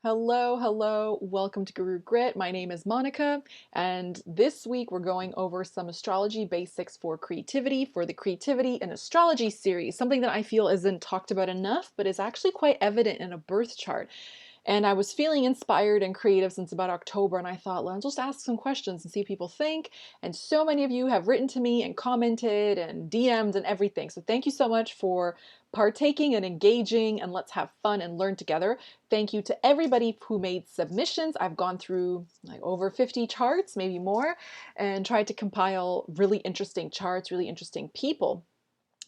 Hello, hello. Welcome to Guru Grit. My name is Monika, and this week we're going over some astrology basics for creativity for the Creativity and Astrology series, something that I feel isn't talked about enough, but is actually quite evident in a birth chart. And I was feeling inspired and creative since about October, and I thought, let's just ask some questions and see what people think. And so many of you have written to me and commented and DM'd and everything. So thank you so much for partaking and engaging, and let's have fun and learn together. Thank you to everybody who made submissions. I've gone through like over 50 charts, maybe more, and tried to compile really interesting charts, really interesting people.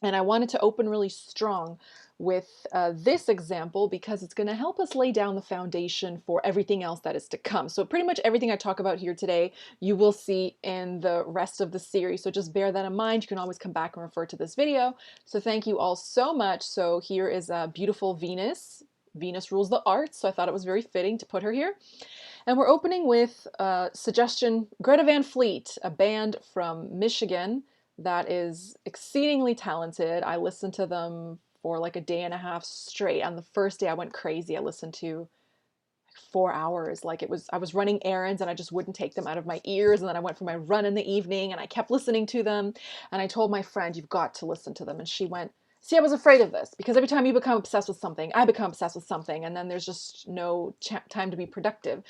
And I wanted to open really strong with this example because it's going to help us lay down the foundation for everything else that is to come. So pretty much everything I talk about here today, you will see in the rest of the series. So just bear that in mind. You can always come back and refer to this video. So thank you all so much. So here is a beautiful Venus. Venus rules the arts, so I thought it was very fitting to put her here. And we're opening with a suggestion, Greta Van Fleet, a band from Michigan that is exceedingly talented. I listened to them for like a day and a half straight. On the first day I went crazy. I listened to like 4 hours. Like I was running errands and I just wouldn't take them out of my ears. And then I went for my run in the evening and I kept listening to them. And I told my friend, you've got to listen to them. And she went, see, I was afraid of this because every time you become obsessed with something, I become obsessed with something, and then there's just no time to be productive.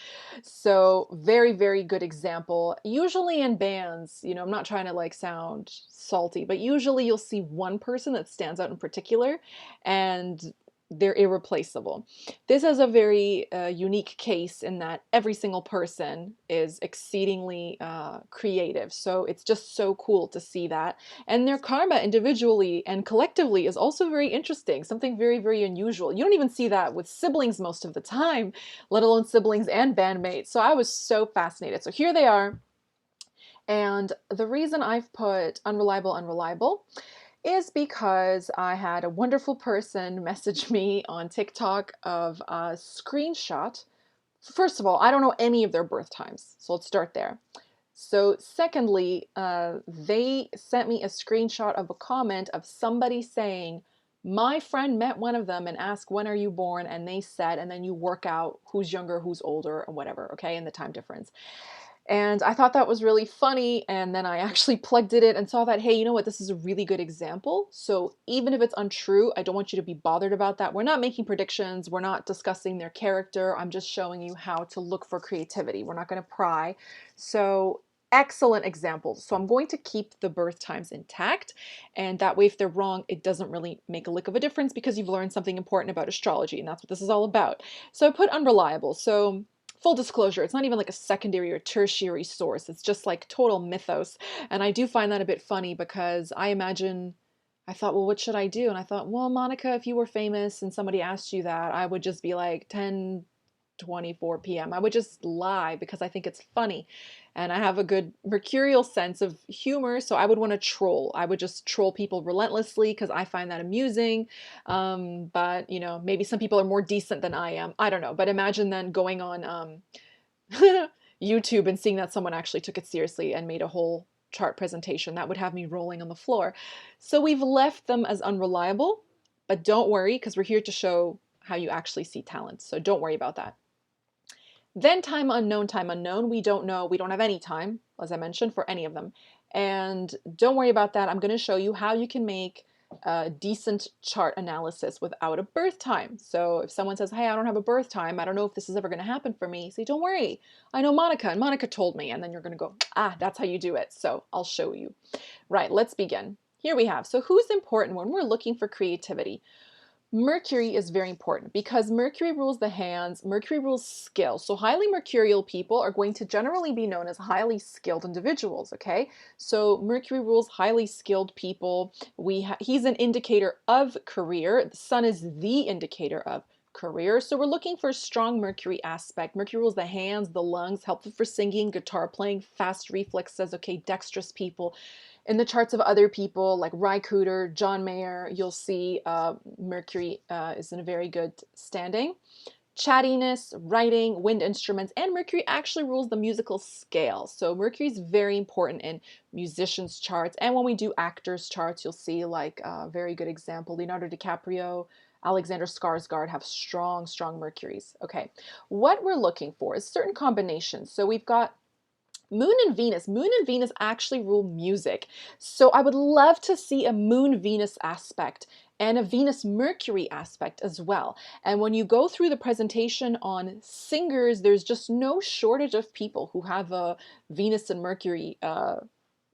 So very, very good example. Usually in bands, I'm not trying to like sound salty, but usually you'll see one person that stands out in particular, and they're irreplaceable. This is a very unique case in that every single person is exceedingly creative. So it's just so cool to see that. And their karma individually and collectively is also very interesting, something very, very unusual. You don't even see that with siblings most of the time, let alone siblings and bandmates. So I was so fascinated. So here they are. And the reason I've put unreliable, unreliable is because I had a wonderful person message me on TikTok of a screenshot. First of all, I don't know any of their birth times, so let's start there. So secondly, they sent me a screenshot of a comment of somebody saying, my friend met one of them and asked, when are you born? And they said, and then you work out who's younger, who's older, or whatever, okay, and the time difference. And I thought that was really funny. And then I actually plugged it in and saw that, hey, you know what? This is a really good example. So even if it's untrue, I don't want you to be bothered about that. We're not making predictions. We're not discussing their character. I'm just showing you how to look for creativity. We're not going to pry. So excellent examples. So I'm going to keep the birth times intact. And that way, if they're wrong, it doesn't really make a lick of a difference because you've learned something important about astrology. And that's what this is all about. So I put unreliable. So full disclosure, it's not even like a secondary or tertiary source. It's just like total mythos. And I do find that a bit funny because I thought, well, what should I do? And I thought, well, Monika, if you were famous and somebody asked you that, I would just be like 10:24 p.m. I would just lie because I think it's funny. And I have a good mercurial sense of humor, so I would want to troll. I would just troll people relentlessly because I find that amusing. But, maybe some people are more decent than I am. I don't know. But imagine then going on YouTube and seeing that someone actually took it seriously and made a whole chart presentation. That would have me rolling on the floor. So we've left them as unreliable, but don't worry because we're here to show how you actually see talent. So don't worry about that. Then time unknown, time unknown. We don't know. We don't have any time, as I mentioned, for any of them. And don't worry about that. I'm going to show you how you can make a decent chart analysis without a birth time. So if someone says, hey, I don't have a birth time, I don't know if this is ever going to happen for me, say, don't worry. I know Monika, and Monika told me. And then you're going to go, that's how you do it. So I'll show you. Right, let's begin. Here we have. So who's important when we're looking for creativity? Mercury is very important because Mercury rules the hands, Mercury rules skill. So highly mercurial people are going to generally be known as highly skilled individuals, okay? So Mercury rules highly skilled people. He's an indicator of career. The sun is the indicator of career. So we're looking for a strong Mercury aspect. Mercury rules the hands, the lungs, helpful for singing, guitar playing, fast reflexes, okay, dexterous people. In the charts of other people like Ry Cooder, John Mayer, you'll see Mercury is in a very good standing. Chattiness, writing, wind instruments, and Mercury actually rules the musical scale. So Mercury is very important in musicians' charts. And when we do actors' charts, you'll see like a very good example, Leonardo DiCaprio, Alexander Skarsgård have strong, strong Mercuries. Okay, what we're looking for is certain combinations. So we've got Moon and Venus. Moon and Venus actually rule music. So I would love to see a Moon Venus aspect and a Venus Mercury aspect as well. And when you go through the presentation on singers, there's just no shortage of people who have a Venus and Mercury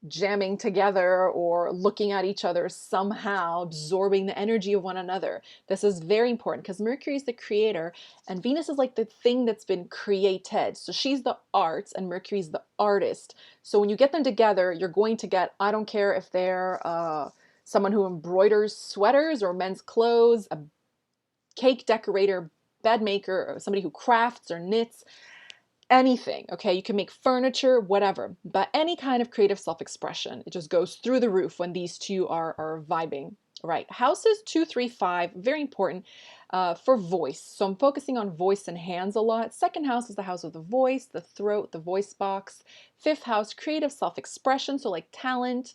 jamming together or looking at each other somehow, absorbing the energy of one another. This is very important because Mercury is the creator and Venus is like the thing that's been created. So she's the arts and Mercury's the artist. So when you get them together, you're going to get, I don't care if they're someone who embroiders sweaters or men's clothes, a cake decorator, bed maker, or somebody who crafts or knits, anything, okay? You can make furniture, whatever, but any kind of creative self-expression, it just goes through the roof when these two are vibing, right? Houses 2, 3, 5, very important for voice. So I'm focusing on voice and hands a lot. Second house is the house of the voice, the throat, the voice box. Fifth house, creative self-expression, so like talent.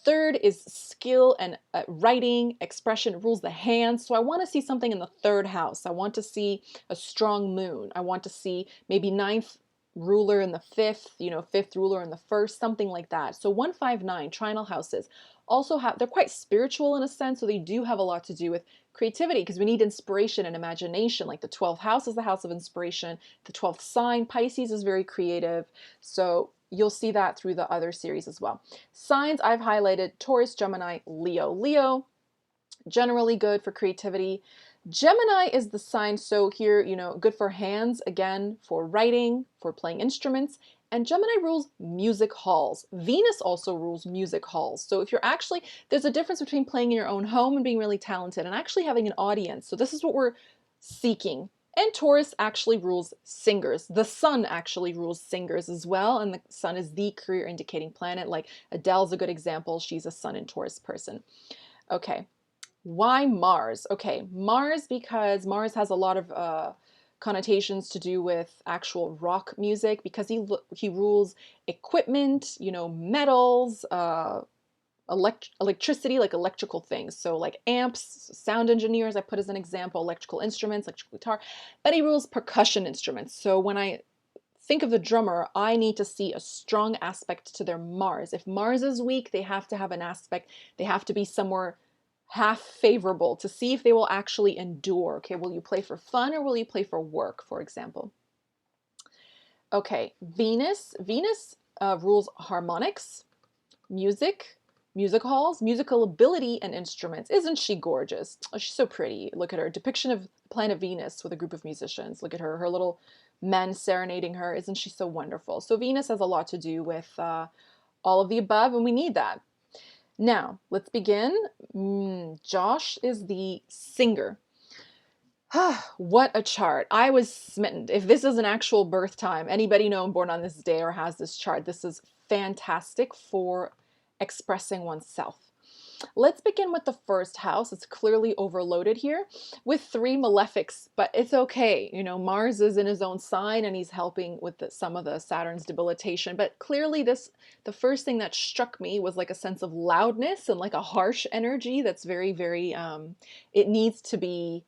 Third is skill and writing, expression rules the hands. So I want to see something in the third house. I want to see a strong moon. I want to see maybe ninth ruler in the fifth, fifth ruler in the first, something like that. So 159 trinal houses also have, they're quite spiritual in a sense. So they do have a lot to do with creativity because we need inspiration and imagination. Like the 12th house is the house of inspiration. The 12th sign, Pisces, is very creative. So you'll see that through the other series as well. Signs I've highlighted: Taurus, Gemini, Leo. Leo, generally good for creativity. Gemini is the sign, so here, good for hands, again, for writing, for playing instruments. And Gemini rules music halls. Venus also rules music halls. So if you're actually, there's a difference between playing in your own home and being really talented and actually having an audience. So this is what we're seeking. And Taurus actually rules singers. The sun actually rules singers as well. And the sun is the career indicating planet. Like Adele's a good example. She's a sun and Taurus person. Okay. Why Mars? Okay, Mars, because Mars has a lot of connotations to do with actual rock music because he rules equipment, metals, electricity, like electrical things. So like amps, sound engineers, I put as an example, electrical instruments, electrical guitar, but he rules percussion instruments. So when I think of the drummer, I need to see a strong aspect to their Mars. If Mars is weak, they have to have an aspect, they have to be somewhere half favorable to see if they will actually endure. Okay, will you play for fun or will you play for work, for example? Okay, Venus. Venus rules harmonics, music, music halls, musical ability, and instruments. Isn't she gorgeous? Oh, she's so pretty. Look at her depiction of planet Venus with a group of musicians. Look at her little men serenading her. Isn't she so wonderful? So Venus has a lot to do with all of the above, and we need that. Now, let's begin. Josh is the singer. What a chart. I was smitten. If this is an actual birth time, anybody know I'm born on this day or has this chart, this is fantastic for expressing oneself. Let's begin with the first house. It's clearly overloaded here with 3 malefics, but it's okay. Mars is in his own sign and he's helping with some of the Saturn's debilitation. But clearly the first thing that struck me was like a sense of loudness and like a harsh energy that's very, very, it needs to be,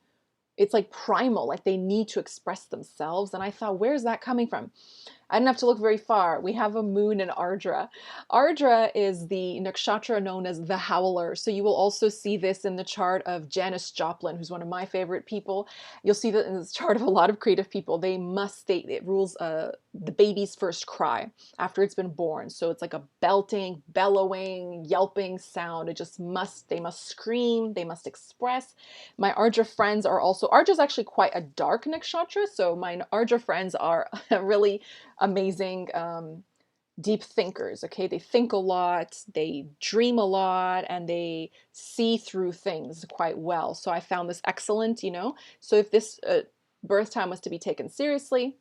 it's like primal, like they need to express themselves. And I thought, where's that coming from? I didn't have to look very far. We have a moon in Ardra. Ardra is the nakshatra known as the Howler. So you will also see this in the chart of Janis Joplin, who's one of my favorite people. You'll see that in this chart of a lot of creative people. They must state, it rules the baby's first cry after it's been born. So it's like a belting, bellowing, yelping sound. They must scream, they must express. My Ardra friends are also, Ardra is actually quite a dark nakshatra. So my Ardra friends are really amazing deep thinkers. Okay, they think a lot, they dream a lot, and they see through things quite well. So I found this excellent. So if this birth time was to be taken seriously,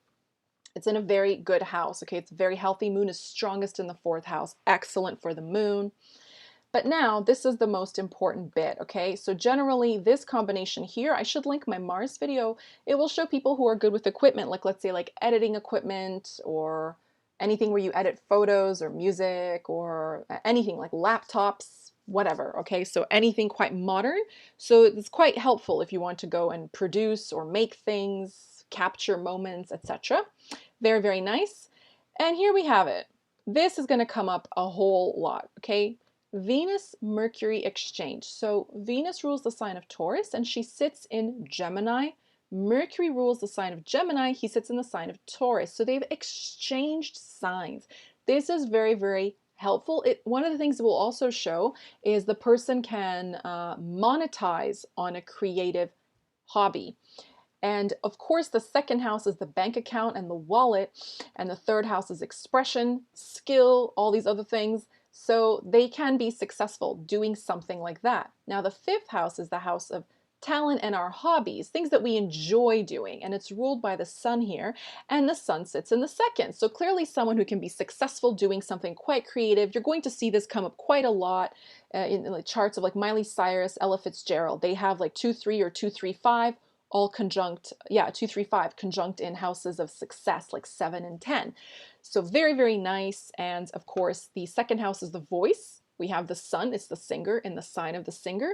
it's in a very good house. Okay, it's very healthy. Moon is strongest in the 4th house. Excellent for the moon. But now this is the most important bit, okay? So generally this combination here, I should link my Mars video. It will show people who are good with equipment, like let's say like editing equipment or anything where you edit photos or music or anything like laptops, whatever, okay? So anything quite modern. So it's quite helpful if you want to go and produce or make things, capture moments, etc. Very, very nice. And here we have it. This is going to come up a whole lot, okay? Venus-Mercury exchange. So Venus rules the sign of Taurus and she sits in Gemini. Mercury rules the sign of Gemini. He sits in the sign of Taurus. So they've exchanged signs. This is very, very helpful. One of the things it will also show is the person can monetize on a creative hobby. And of course, the second house is the bank account and the wallet, and the third house is expression, skill, all these other things. So they can be successful doing something like that. Now, the fifth house is the house of talent and our hobbies, things that we enjoy doing, and it's ruled by the sun here, and the sun sits in the second. So clearly someone who can be successful doing something quite creative. You're going to see this come up quite a lot in the charts of like Miley Cyrus, Ella Fitzgerald. They have like 2-3 or 2-3-5 all conjunct, 2-3-5 conjunct in houses of success like 7 and 10. So very, very nice. And of course, the second house is the voice. We have the sun, it's the singer in the sign of the singer.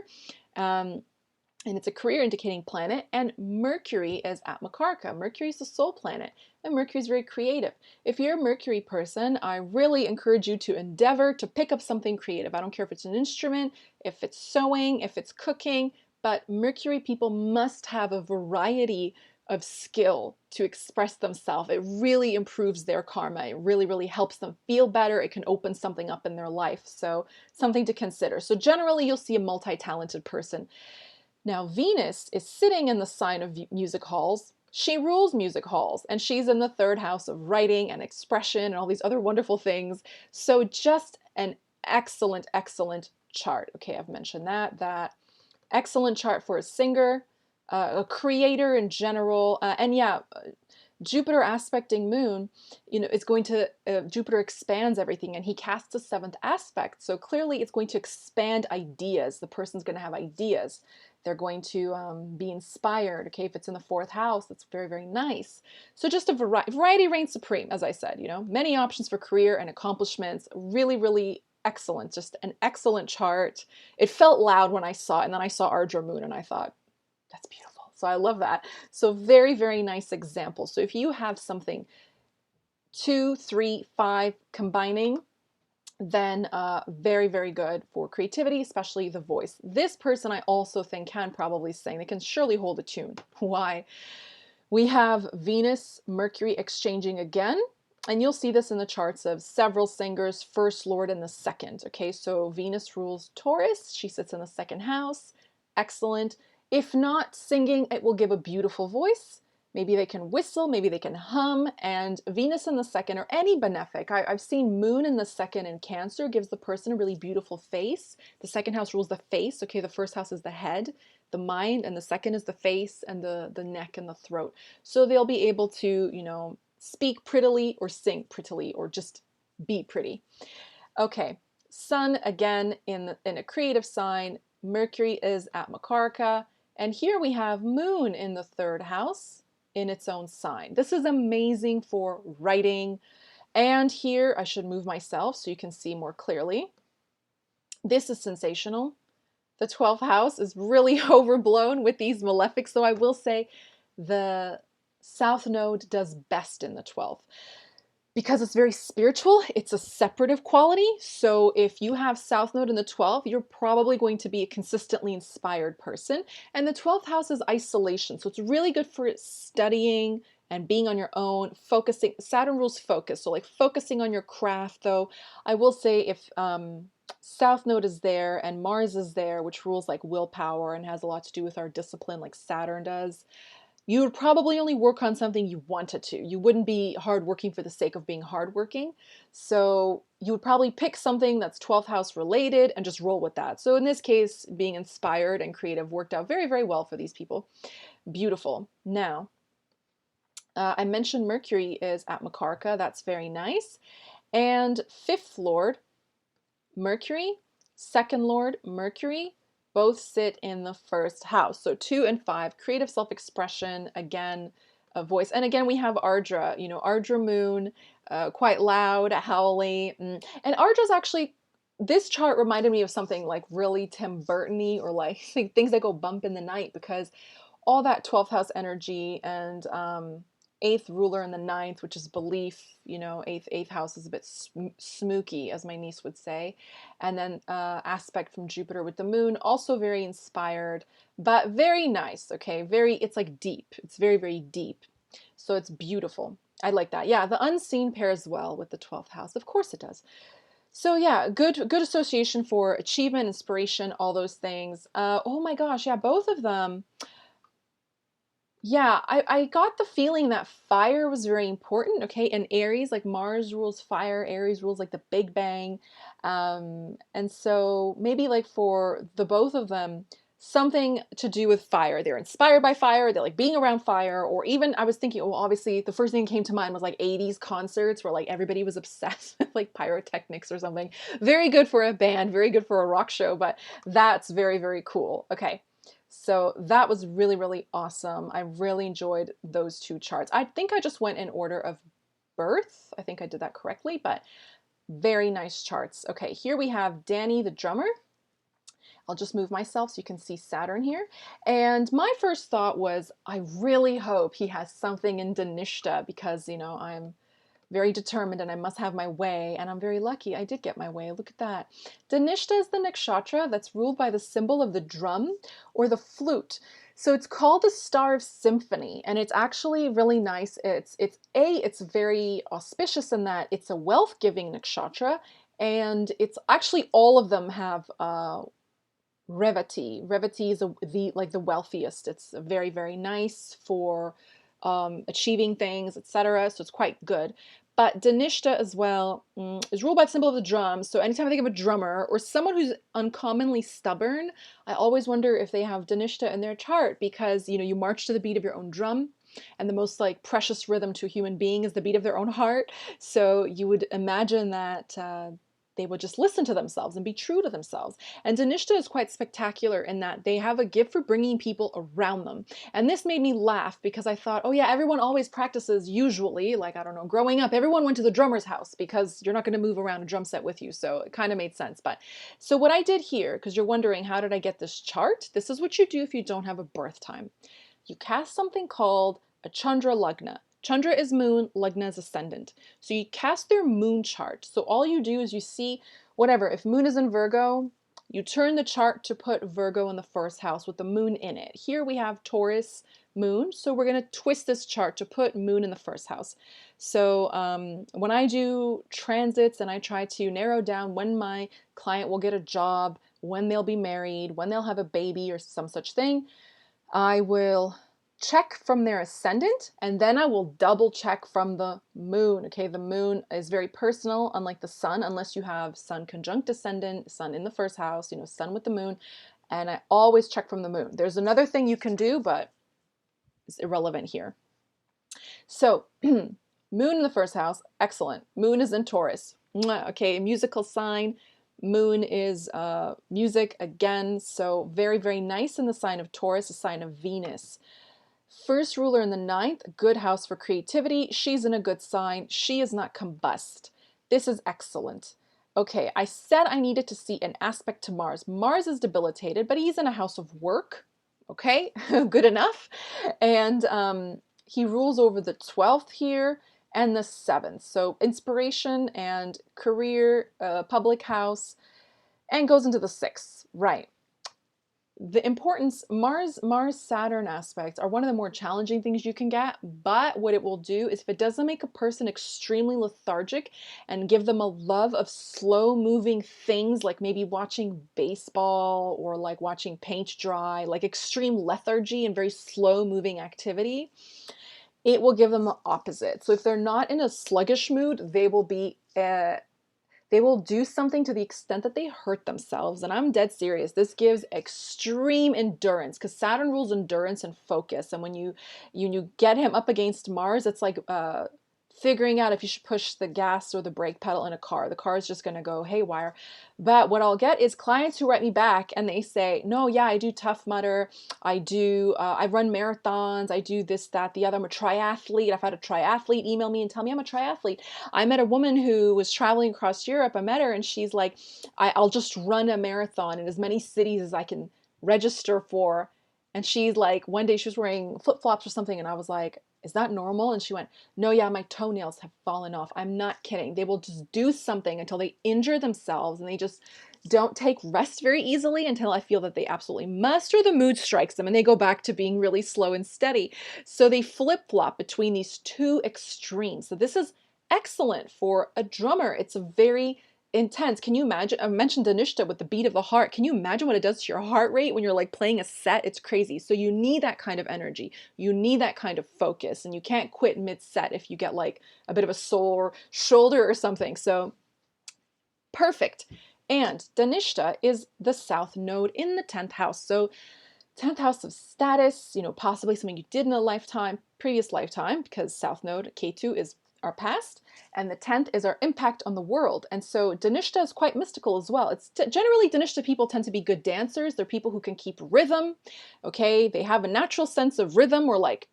And it's a career indicating planet, and Mercury is at Makarka. Mercury is the soul planet, and Mercury is very creative. If you're a Mercury person, I really encourage you to endeavor to pick up something creative. I don't care if it's an instrument, if it's sewing, if it's cooking, but Mercury people must have a variety of skill to express themselves. It really improves their karma. It really, really helps them feel better. It can open something up in their life. So something to consider. So generally, you'll see a multi-talented person. Now, Venus is sitting in the sign of music halls. She rules music halls, and she's in the third house of writing and expression and all these other wonderful things. So just an excellent, excellent chart. Okay, I've mentioned that. Excellent chart for a singer, a creator in general, and yeah, Jupiter aspecting Moon, it's going to, Jupiter expands everything and he casts a seventh aspect. So clearly it's going to expand ideas. The person's going to have ideas. They're going to be inspired. Okay, if it's in the fourth house, that's very, very nice. So just a variety reigns supreme, as I said, many options for career and accomplishments. Really, really excellent. Just an excellent chart. It felt loud when I saw it, and then I saw Ardra Moon and I thought, that's beautiful. So I love that. So very, very nice example. So if you have something 2, 3, 5 combining, then very, very good for creativity, especially the voice. This person I also think can probably sing. They can surely hold a tune. Why? We have Venus, Mercury exchanging again. And you'll see this in the charts of several singers, first lord and the second. Okay, so Venus rules Taurus. She sits in the second house. Excellent. If not singing, it will give a beautiful voice. Maybe they can whistle, maybe they can hum, and Venus in the second, or any benefic. I've seen Moon in the second in Cancer gives the person a really beautiful face. The second house rules the face. Okay, the first house is the head, the mind, and the second is the face and the neck and the throat. So they'll be able to, speak prettily or sing prettily or just be pretty. Okay, Sun again in a creative sign. Mercury is at Makarka. And here we have Moon in the third house in its own sign. This is amazing for writing. And here I should move myself so you can see more clearly. This is sensational. The 12th house is really overblown with these malefics, so I will say the South Node does best in the 12th. Because it's very spiritual, it's a separative quality. So if you have South Node in the 12th, you're probably going to be a consistently inspired person. And the 12th house is isolation. So it's really good for studying and being on your own, focusing. Saturn rules focus. So like focusing on your craft though. I will say if South Node is there and Mars is there, which rules like willpower and has a lot to do with our discipline like Saturn does, you would probably only work on something you wanted to. You wouldn't be hardworking for the sake of being hardworking. So you would probably pick something that's 12th house related and just roll with that. So in this case, being inspired and creative worked out very, very well for these people. Beautiful. Now, I mentioned Mercury is at Makarka. That's very nice. And fifth lord, Mercury, second lord, Mercury, both sit in the first house. So 2 and 5, creative self-expression, again, a voice. And again, we have Ardra, Ardra Moon, quite loud, howly. And Ardra's actually this chart reminded me of something like really Tim Burton-y, or like things that go bump in the night, because all that 12th house energy and eighth ruler in the ninth, which is belief, you know, eighth house is a bit smooky, as my niece would say. And then aspect from Jupiter with the moon, also very inspired, but very nice. Okay, very, it's like deep. It's very, very deep. So it's beautiful. I like that. Yeah, the unseen pairs well with the 12th house. Of course it does. So yeah, good association for achievement, inspiration, all those things. Oh my gosh, yeah, both of them. Yeah, I got the feeling that fire was very important, okay? And Aries, like Mars rules fire, Aries rules like the Big Bang. And so maybe like for the both of them, something to do with fire. They're inspired by fire, they're like being around fire, or even I was thinking, well, obviously the first thing that came to mind was like 80s concerts where like everybody was obsessed with like pyrotechnics or something. Very good for a band, very good for a rock show, but that's very, very cool. Okay. So that was really, really awesome. I really enjoyed those two charts. I think I just went in order of birth. I think I did that correctly, but very nice charts. Okay, here we have Danny the drummer. I'll just move myself so you can see Saturn here. And my first thought was, I really hope he has something in Dhanishta, because, you know, I'm very determined and I must have my way, and I'm very lucky I did get my way. Look at that. Dhanishta is the nakshatra that's ruled by the symbol of the drum or the flute. So it's called the Star of Symphony, and it's actually really nice. It's very auspicious in that it's a wealth-giving nakshatra, and it's actually all of them have Revati. Revati is the wealthiest. It's very, very nice for achieving things, etc. So it's quite good. But Dhanishta as well is ruled by the symbol of the drum. So anytime I think of a drummer or someone who's uncommonly stubborn, I always wonder if they have Dhanishta in their chart, because, you know, you march to the beat of your own drum, and the most like precious rhythm to a human being is the beat of their own heart. So you would imagine that they would just listen to themselves and be true to themselves. And Dhanishta is quite spectacular in that they have a gift for bringing people around them. And this made me laugh, because I thought, oh yeah, everyone always practices, usually, like, I don't know, growing up, everyone went to the drummer's house because you're not going to move around a drum set with you. So it kind of made sense. But so what I did here, because you're wondering, how did I get this chart? This is what you do if you don't have a birth time. You cast something called a Chandra Lagna. Chandra is moon, Lagna is ascendant. So you cast their moon chart. So all you do is you see, whatever, if moon is in Virgo, you turn the chart to put Virgo in the first house with the moon in it. Here we have Taurus moon, so we're going to twist this chart to put moon in the first house. So when I do transits and I try to narrow down when my client will get a job, when they'll be married, when they'll have a baby or some such thing, I will check from their ascendant, and then I will double check from the moon. Okay, the moon is very personal, unlike the sun, unless you have sun conjunct ascendant, sun in the first house, you know, sun with the moon. And I always check from the moon. There's another thing you can do, but it's irrelevant here. So moon in the first house, excellent. Moon is in Taurus. Okay, musical sign. Moon is music again, so very, very nice in the sign of Taurus, a sign of Venus. First ruler in the ninth, good house for creativity. She's in a good sign. She is not combust. This is excellent. Okay, I said I needed to see an aspect to Mars. Mars is debilitated, but he's in a house of work. Okay, good enough. And he rules over the 12th here and the 7th. So inspiration and career, public house, and goes into the 6th. Right. The importance, Mars-Saturn aspects are one of the more challenging things you can get, but what it will do is if it doesn't make a person extremely lethargic and give them a love of slow-moving things, like maybe watching baseball or like watching paint dry, like extreme lethargy and very slow-moving activity, it will give them the opposite. So if they're not in a sluggish mood, they will do something to the extent that they hurt themselves. And I'm dead serious. This gives extreme endurance, because Saturn rules endurance and focus. And when you get him up against Mars, it's like figuring out if you should push the gas or the brake pedal in a car. The car is just going to go haywire. But what I'll get is clients who write me back and they say, no, yeah, I do Tough Mudder. I run marathons. I do this, that, the other. I'm a triathlete. I've had a triathlete email me and tell me I'm a triathlete. I met a woman who was traveling across Europe. I met her and she's like, I'll just run a marathon in as many cities as I can register for. And she's like, one day she was wearing flip-flops or something. And I was like, is that normal? And she went, no, yeah, my toenails have fallen off. I'm not kidding. They will just do something until they injure themselves and they just don't take rest very easily until I feel that they absolutely must or the mood strikes them and they go back to being really slow and steady. So they flip-flop between these two extremes. So this is excellent for a drummer. It's a very intense. Can you imagine? I mentioned Danishta with the beat of the heart. Can you imagine what it does to your heart rate when you're like playing a set? It's crazy. So you need that kind of energy. You need that kind of focus, and you can't quit mid-set if you get like a bit of a sore shoulder or something. So perfect. And Danishta is the south node in the 10th house. So 10th house of status, possibly something you did in a lifetime, previous lifetime, because south node Ketu is our past, and the 10th is our impact on the world. And so Danishta is quite mystical as well. It's generally Danishta people tend to be good dancers. They're people who can keep rhythm. Okay, they have a natural sense of rhythm or like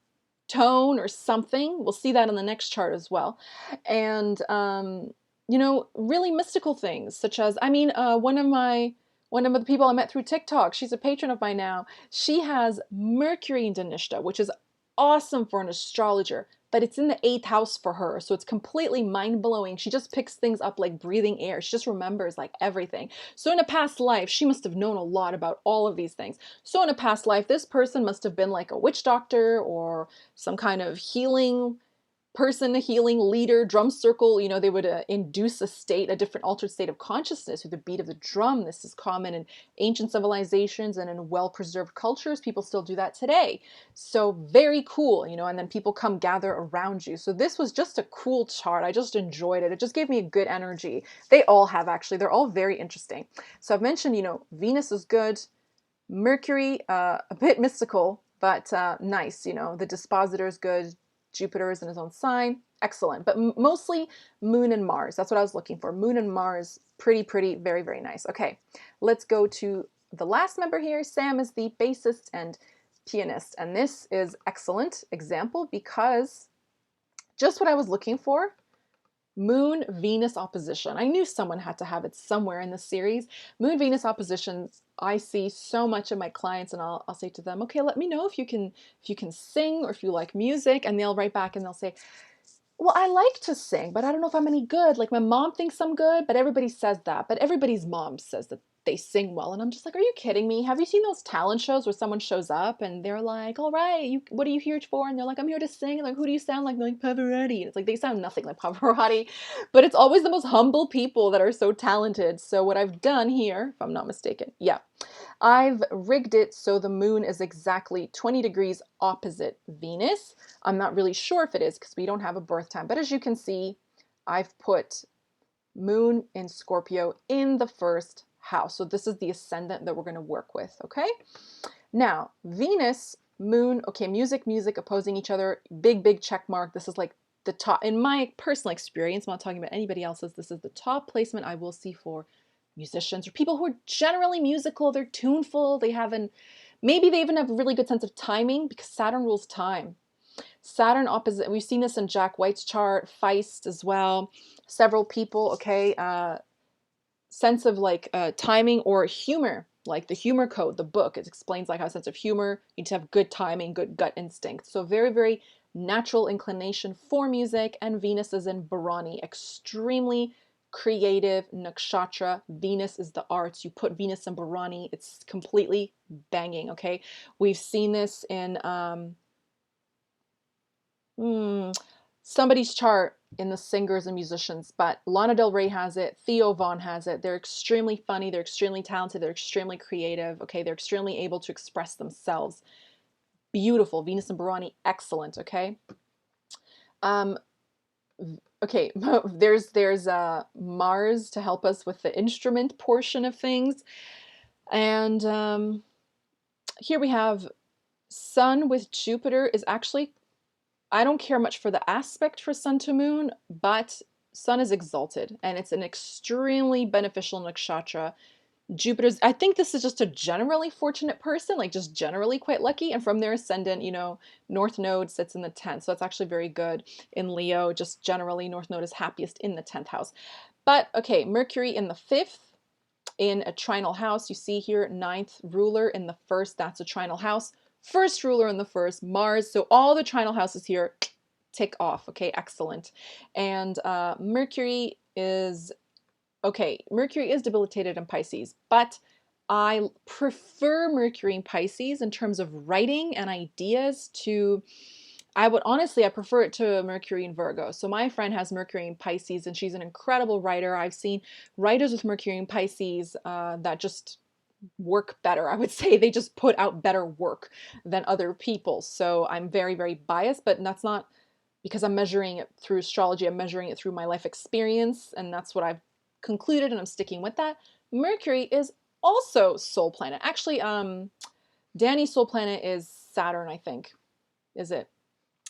tone or something. We'll see that in the next chart as well. And really mystical things, such as, one of the people I met through TikTok, she's a patron of mine now. She has Mercury in Danishta, which is awesome for an astrologer, but it's in the 8th house for her. So it's completely mind-blowing. She just picks things up like breathing air. She just remembers like everything. So in a past life, she must have known a lot about all of these things. So in a past life, this person must have been like a witch doctor or some kind of healing person, a healing leader, drum circle. They would induce a different altered state of consciousness through the beat of the drum. This is common in ancient civilizations and in well-preserved cultures. People still do that today. So very cool, and then people come gather around you. So this was just a cool chart. I just enjoyed it. It just gave me a good energy. They all have, actually. They're all very interesting. So I've mentioned, Venus is good. Mercury, a bit mystical, but nice. The dispositor is good. Jupiter is in his own sign. Excellent. But mostly Moon and Mars. That's what I was looking for. Moon and Mars. Pretty, very, very nice. Okay, let's go to the last member here. Sam is the bassist and pianist. And this is excellent example because just what I was looking for. Moon-Venus opposition. I knew someone had to have it somewhere in the series. Moon-Venus oppositions, I see so much of my clients, and I'll say to them, okay, let me know if you can sing or if you like music, and they'll write back and they'll say, well, I like to sing, but I don't know if I'm any good. Like my mom thinks I'm good, but everybody says that. But everybody's mom says that they sing well. And I'm just like, are you kidding me? Have you seen those talent shows where someone shows up and they're like, all right, what are you here for? And they're like, I'm here to sing. And like, who do you sound like? Like Pavarotti. And it's like, they sound nothing like Pavarotti, but it's always the most humble people that are so talented. So what I've done here, if I'm not mistaken, yeah, I've rigged it so the moon is exactly 20 degrees opposite Venus. I'm not really sure if it is because we don't have a birth time, but as you can see, I've put moon in Scorpio in the first house. So this is the ascendant that we're going to work with, okay? Now, Venus, moon, okay, music, opposing each other, big check mark. This is like the top, in my personal experience, I'm not talking about anybody else's, this is the top placement I will see for musicians or people who are generally musical. They're tuneful, maybe they even have a really good sense of timing because Saturn rules time. Saturn opposite, we've seen this in Jack White's chart, Feist as well. Several people, okay, sense of like timing or humor, like the humor code, the book, it explains like how a sense of humor, you need to have good timing, good gut instinct. So very, very natural inclination for music, and Venus is in Bharani, extremely creative nakshatra. Venus is the arts. You put Venus in Bharani, it's completely banging, okay? We've seen this in somebody's chart in the singers and musicians, but Lana Del Rey has it, Theo Von has it. They're extremely funny, they're extremely talented, they're extremely creative, okay? They're extremely able to express themselves. Beautiful. Venus and Bharani, excellent, okay? Okay, there's Mars to help us with the instrument portion of things. And here we have Sun with Jupiter is actually I don't care much for the aspect for Sun to Moon, but Sun is exalted and it's an extremely beneficial nakshatra. Jupiter's, I think this is just a generally fortunate person, like just generally quite lucky. And from their ascendant, North Node sits in the 10th. So that's actually very good in Leo. Just generally, North Node is happiest in the 10th house. But okay, Mercury in the 5th in a trinal house. You see here, 9th ruler in the 1st, that's a trinal house. First ruler in the 1st, Mars. So all the trinal houses here tick off. Okay, excellent. And Mercury is debilitated in Pisces, but I prefer Mercury in Pisces in terms of writing and ideas to, I prefer it to Mercury in Virgo. So my friend has Mercury in Pisces and she's an incredible writer. I've seen writers with Mercury in Pisces that just work better. I would say they just put out better work than other people. So I'm very, very biased, but that's not because I'm measuring it through astrology. I'm measuring it through my life experience, and that's what I've concluded, and I'm sticking with that. Mercury is also soul planet. Actually, Danny's soul planet is Saturn, I think. Is it?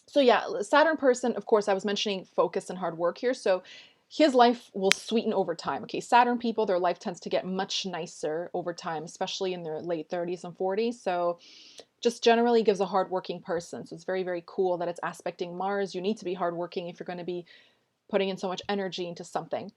So yeah, Saturn person, of course, I was mentioning focus and hard work here. So his life will sweeten over time. Okay, Saturn people, their life tends to get much nicer over time, especially in their late 30s and 40s. So just generally gives a hardworking person. So it's very, very cool that it's aspecting Mars. You need to be hardworking if you're going to be putting in so much energy into something.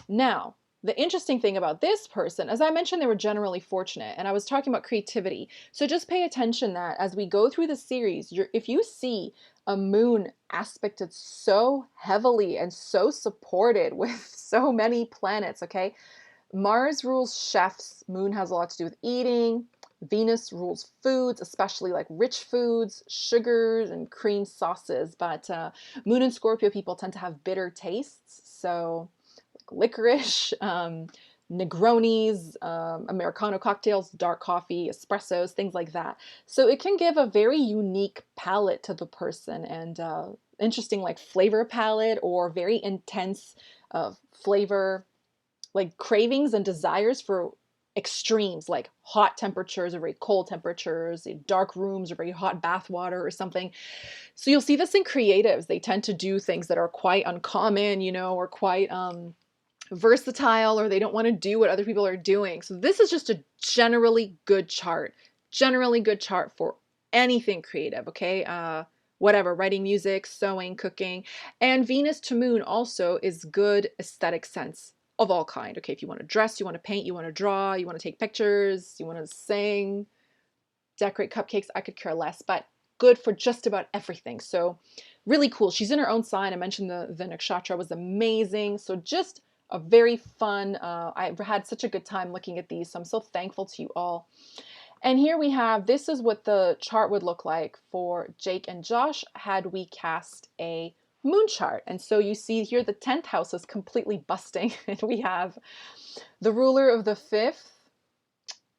Now, the interesting thing about this person, as I mentioned, they were generally fortunate, and I was talking about creativity. So just pay attention that as we go through the series, if you see a moon aspected so heavily and so supported with so many planets, okay? Mars rules chefs, moon has a lot to do with eating, Venus rules foods, especially like rich foods, sugars, and cream sauces. But Moon and Scorpio people tend to have bitter tastes. So, like licorice, Negronis, Americano cocktails, dark coffee, espressos, things like that. So, it can give a very unique palate to the person and interesting, like flavor palette or very intense flavor, like cravings and desires for extremes, like hot temperatures or very cold temperatures, dark rooms or very hot bath water or something. So you'll see this in creatives. They tend to do things that are quite uncommon, or quite versatile, or they don't want to do what other people are doing. So this is just a generally good chart. Generally good chart for anything creative, okay? Whatever, writing music, sewing, cooking. And Venus to Moon also is good aesthetic sense of all kind. Okay, if you want to dress, you want to paint, you want to draw, you want to take pictures, you want to sing, decorate cupcakes, I could care less, but good for just about everything. So really cool. She's in her own sign. I mentioned the nakshatra was amazing. So just a very fun, I had such a good time looking at these. So I'm so thankful to you all. And here we have, this is what the chart would look like for Jake and Josh had we cast a moon chart. And so you see here the 10th house is completely busting. And we have the ruler of the 5th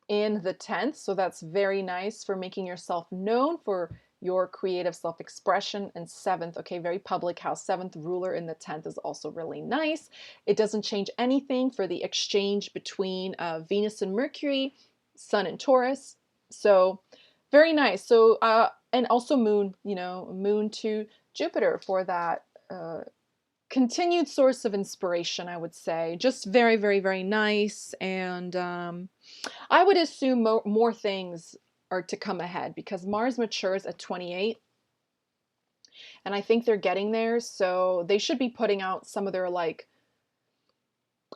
in the 10th. So that's very nice for making yourself known, for your creative self-expression. And 7th, okay, very public house. 7th ruler in the 10th is also really nice. It doesn't change anything for the exchange between Venus and Mercury, Sun and Taurus. So very nice. So and also moon, moon to Jupiter for that continued source of inspiration, I would say. Just very, very, very nice. And I would assume more things are to come ahead because Mars matures at 28. And I think they're getting there. So they should be putting out some of their like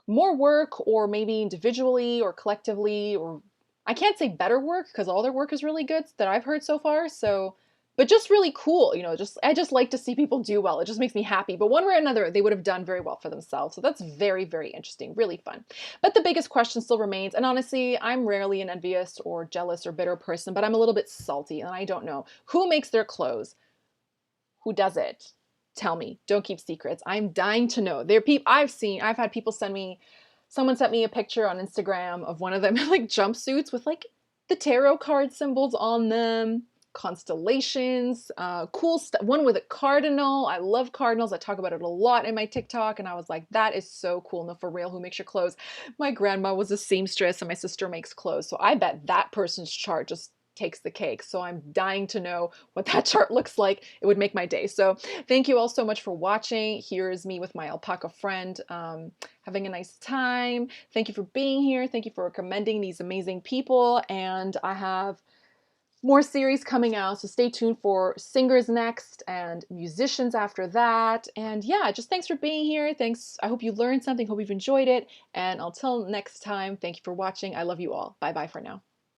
more work, or maybe individually or collectively, or I can't say better work because all their work is really good that I've heard so far. So, but just really cool, I just like to see people do well. It just makes me happy. But one way or another, they would have done very well for themselves. So that's very, very interesting, really fun. But the biggest question still remains, and honestly, I'm rarely an envious or jealous or bitter person, but I'm a little bit salty and I don't know who makes their clothes. Who does it? Tell me. Don't keep secrets. I'm dying to know. I've had people someone sent me a picture on Instagram of one of them in like jumpsuits with like the tarot card symbols on them, constellations, cool stuff. One with a cardinal. I love cardinals. I talk about it a lot in my TikTok, and I was like, that is so cool. No, for real, who makes your clothes? My grandma was a seamstress and my sister makes clothes. So I bet that person's chart just takes the cake. So I'm dying to know what that chart looks like. It would make my day. So thank you all so much for watching. Here is me with my alpaca friend, having a nice time. Thank you for being here. Thank you for recommending these amazing people. And I have more series coming out, so stay tuned for singers next and musicians after that. And yeah, just thanks for being here. Thanks. I hope you learned something. Hope you've enjoyed it. And until next time, thank you for watching. I love you all. Bye bye for now.